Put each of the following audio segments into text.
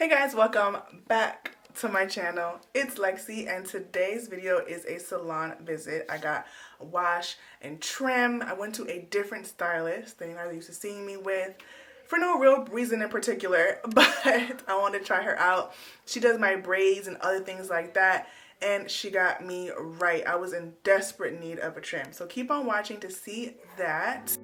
Hey guys, welcome back to my channel. It's Lexi and today's video is a salon visit. I got a wash and trim. I went to a different stylist than you guys are used to seeing me with for no real reason in particular, but I wanted to try her out. She does my braids and other things like that, and she got me right. I was in desperate need of a trim, so keep on watching to see that.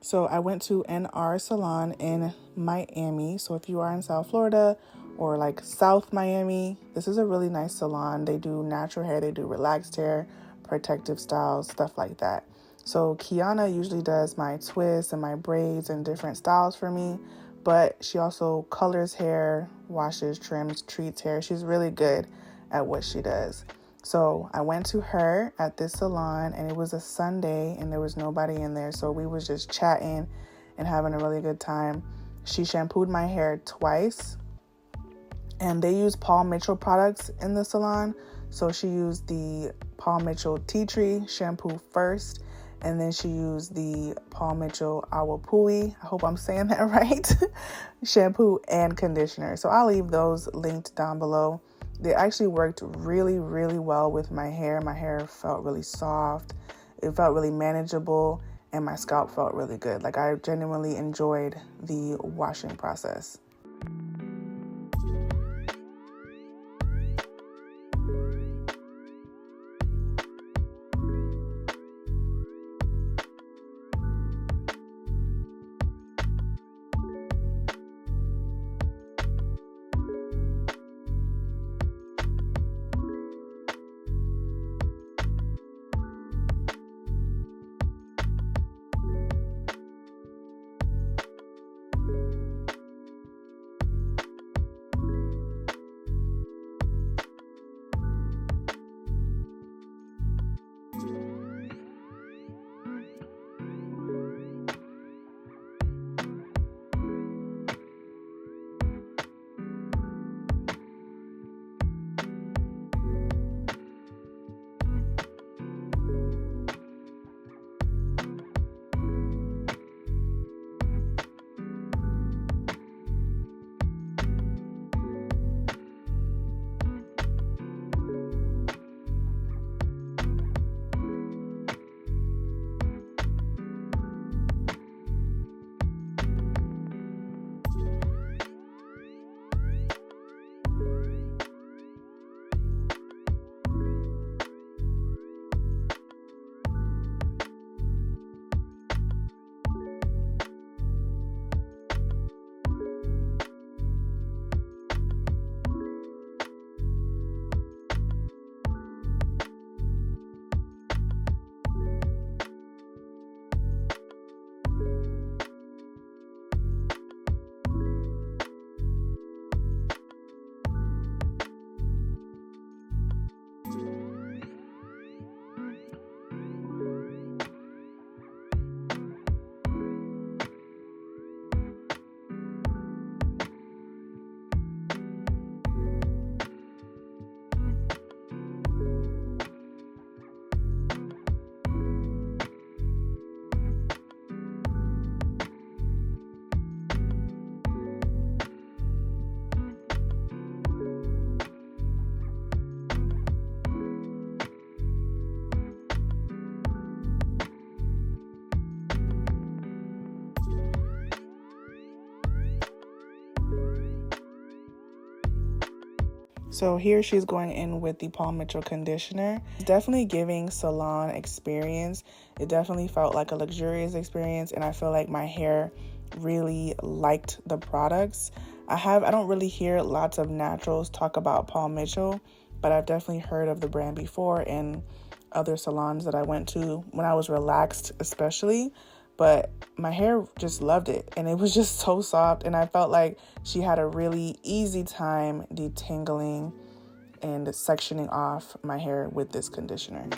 So I went to NR Salon in Miami. So if you are in South Florida or like South Miami, this is a really nice salon. They do natural hair, they do relaxed hair, protective styles, stuff like that. So Kiana usually does my twists and my braids and different styles for me, but she also colors hair, washes, trims, treats hair. She's really good at what she does. So I went to her at this salon and it was a Sunday and there was nobody in there. So we was just chatting and having a really good time. She shampooed my hair twice and they use Paul Mitchell products in the salon. So she used the Paul Mitchell Tea Tree shampoo first, and then she used the Paul Mitchell Awapui, I hope I'm saying that right, shampoo and conditioner. So I'll leave those linked down below. They actually worked really, really well with my hair. My hair felt really soft. It felt really manageable, and my scalp felt really good. Like, I genuinely enjoyed the washing process. So here she's going in with the Paul Mitchell conditioner. Definitely giving salon experience. It definitely felt like a luxurious experience, and I feel like my hair really liked the products. I don't really hear lots of naturals talk about Paul Mitchell, but I've definitely heard of the brand before in other salons that I went to when I was relaxed especially. But my hair just loved it, and it was just so soft, and I felt like she had a really easy time detangling and sectioning off my hair with this conditioner.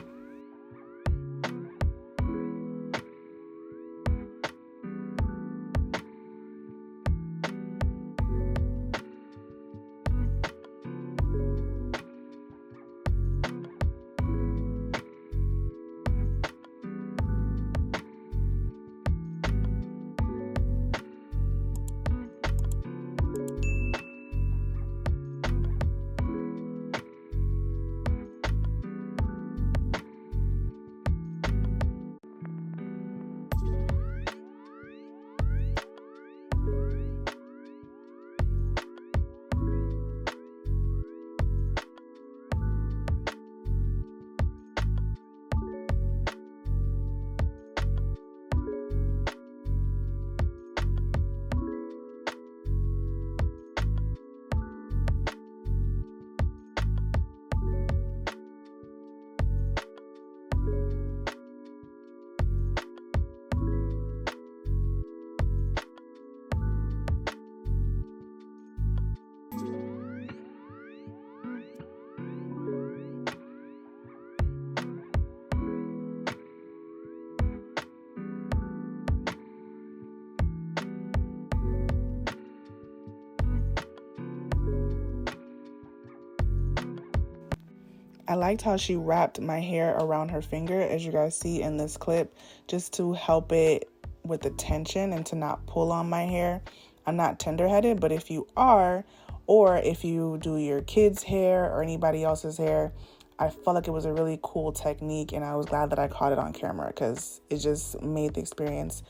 I liked how she wrapped my hair around her finger, as you guys see in this clip, just to help it with the tension and to not pull on my hair. I'm not tender-headed, but if you are, or if you do your kids' hair or anybody else's hair, I felt like it was a really cool technique, and I was glad that I caught it on camera because it just made the experience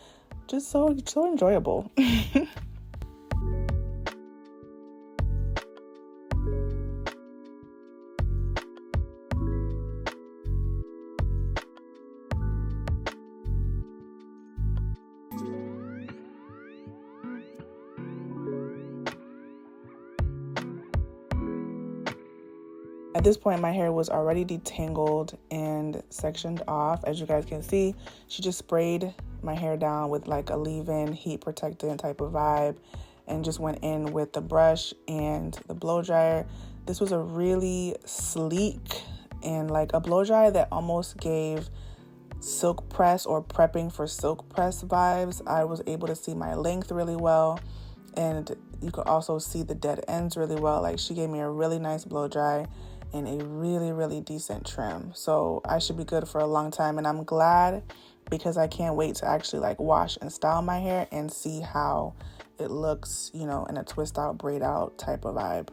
just so enjoyable. At this point, my hair was already detangled and sectioned off. As you guys can see, she just sprayed my hair down with like a leave-in heat protectant type of vibe and just went in with the brush and the blow dryer. This was a really sleek and like a blow dryer that almost gave silk press or prepping for silk press vibes. I was able to see my length really well, and you could also see the dead ends really well. Like, she gave me a really nice blow dry and a really decent trim. So I should be good for a long time, and I'm glad because I can't wait to actually like wash and style my hair and see how it looks, you know, in a twist out, braid out type of vibe.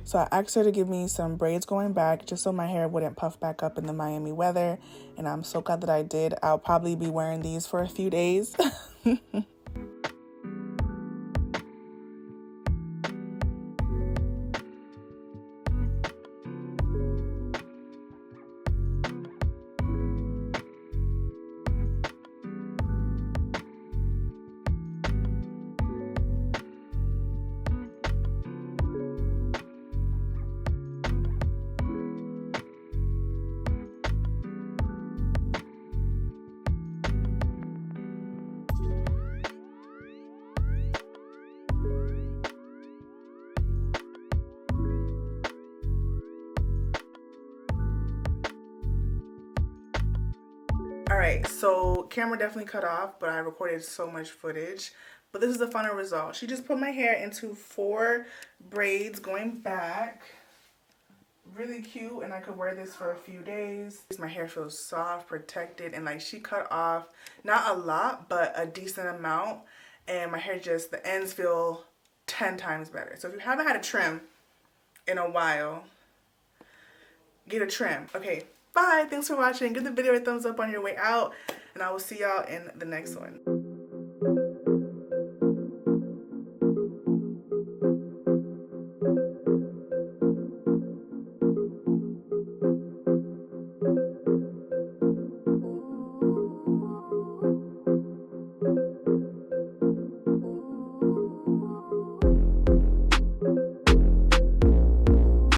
So I asked her to give me some braids going back just so my hair wouldn't puff back up in the Miami weather. And I'm so glad that I did. I'll probably be wearing these for a few days. Alright, so camera definitely cut off, but I recorded so much footage. But this is the final result. She just put my hair into 4 braids going back. Really cute, and I could wear this for a few days. My hair feels soft, protected, and like she cut off, not a lot, but a decent amount. And my hair just, the ends feel 10 times better. So if you haven't had a trim in a while, get a trim. Okay, bye. Thanks for watching. Give the video a thumbs up on your way out, and I will see y'all in the next one.